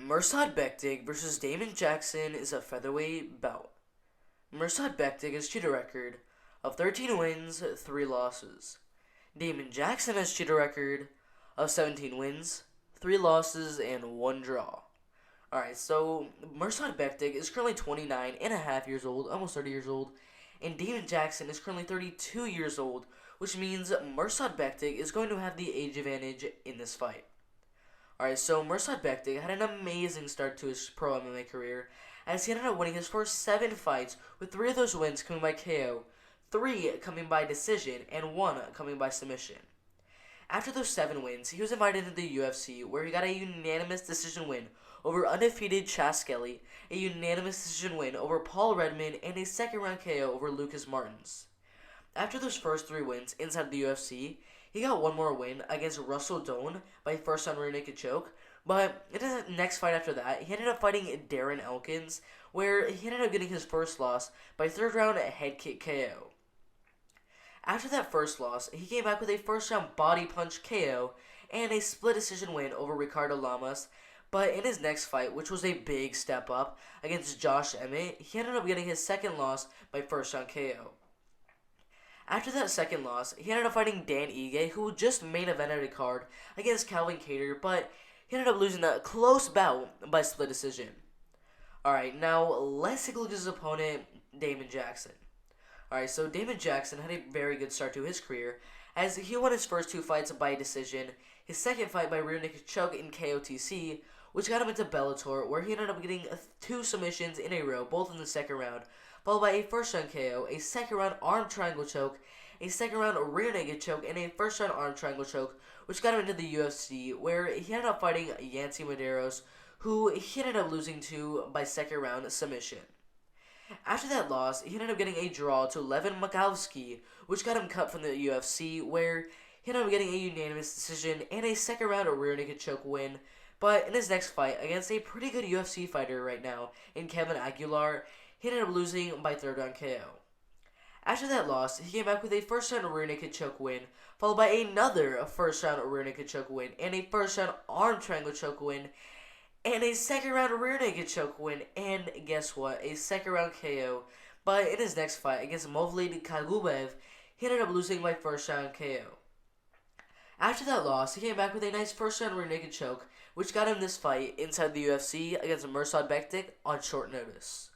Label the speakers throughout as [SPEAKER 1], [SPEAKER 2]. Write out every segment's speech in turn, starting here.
[SPEAKER 1] Mirsad Bektic versus Damon Jackson is a featherweight bout. Mirsad Bektic has cheater record of 13 wins, 3 losses. Damon Jackson has cheater record of 17 wins, 3 losses, and 1 draw. Alright, so Mirsad Bektic is currently 29 and a half years old, almost 30 years old, and Damon Jackson is currently 32 years old, which means Mirsad Bektic is going to have the age advantage in this fight. Alright, so Mirsad Bektic had an amazing start to his pro MMA career, as he ended up winning his first 7 fights, with 3 of those wins coming by KO, 3 coming by decision, and 1 coming by submission. After those 7 wins, he was invited into the UFC, where he got a unanimous decision win over undefeated Chas Skelly, a unanimous decision win over Paul Redmond, and a second-round KO over Lucas Martins. After those first 3 wins inside the UFC, he got one more win against Russell Doan by first-round rear naked choke, but in his next fight after that, he ended up fighting Darren Elkins, where he ended up getting his first loss by third-round head kick KO. After that first loss, he came back with a first-round body punch KO and a split decision win over Ricardo Lamas, but in his next fight, which was a big step up against Josh Emmett, he ended up getting his second loss by first-round KO. After that second loss, he ended up fighting Dan Ige, who just main evented a card against Calvin Kattar, but he ended up losing that close bout by split decision. Alright, now let's take a look at his opponent, Damon Jackson. Alright, so Damon Jackson had a very good start to his career, as he won his first 2 fights by decision, his second fight by rear naked choke in KOTC, which got him into Bellator, where he ended up getting 2 submissions in a row, both in the second round, followed by a first-round KO, a second-round arm triangle choke, a second-round rear naked choke, and a first-round arm triangle choke, which got him into the UFC, where he ended up fighting Yancy Medeiros, who he ended up losing to by second-round submission. After that loss, he ended up getting a draw to Levin Makowski, which got him cut from the UFC, where he ended up getting a unanimous decision and a second-round rear naked choke win. But in his next fight against a pretty good UFC fighter right now in Kevin Aguilar, he ended up losing by third-round KO. After that loss, he came back with a first-round rear naked choke win, followed by another first-round rear naked choke win, and a first-round arm triangle choke win, and a second-round rear naked choke win, and guess what? A second-round KO. But in his next fight against Movlid Kagubev, he ended up losing by first-round KO. After that loss, he came back with a nice first-round rear naked choke, which got him this fight inside the UFC against Mirsad Bektic on short notice.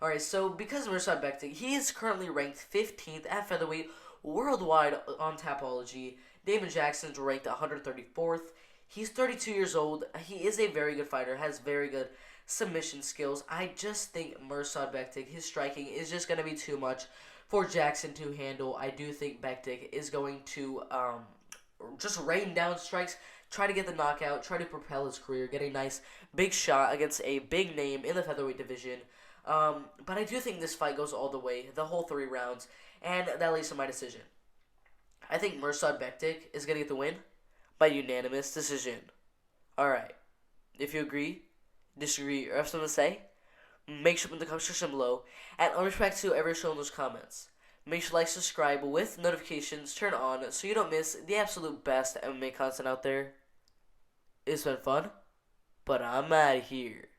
[SPEAKER 1] Alright, so because of Mirsad Bektic, he is currently ranked 15th at featherweight worldwide on Tapology. Damon Jackson's ranked 134th. He's 32 years old. He is a very good fighter, has very good submission skills. I just think Mirsad Bektic, his striking is just going to be too much for Jackson to handle. I do think Bektic is going to just rain down strikes, try to get the knockout, try to propel his career, get a nice big shot against a big name in the featherweight division. But I do think this fight goes all the way, the whole 3 rounds, and that leads to my decision. I think Mirsad Bektic is going to get the win by unanimous decision. Alright, if you agree, disagree, or have something to say, make sure to put in the comment section below, and I'll respect to whoever shown those comments. Make sure to like, subscribe with notifications turned on so you don't miss the absolute best MMA content out there. It's been fun, but I'm out of here.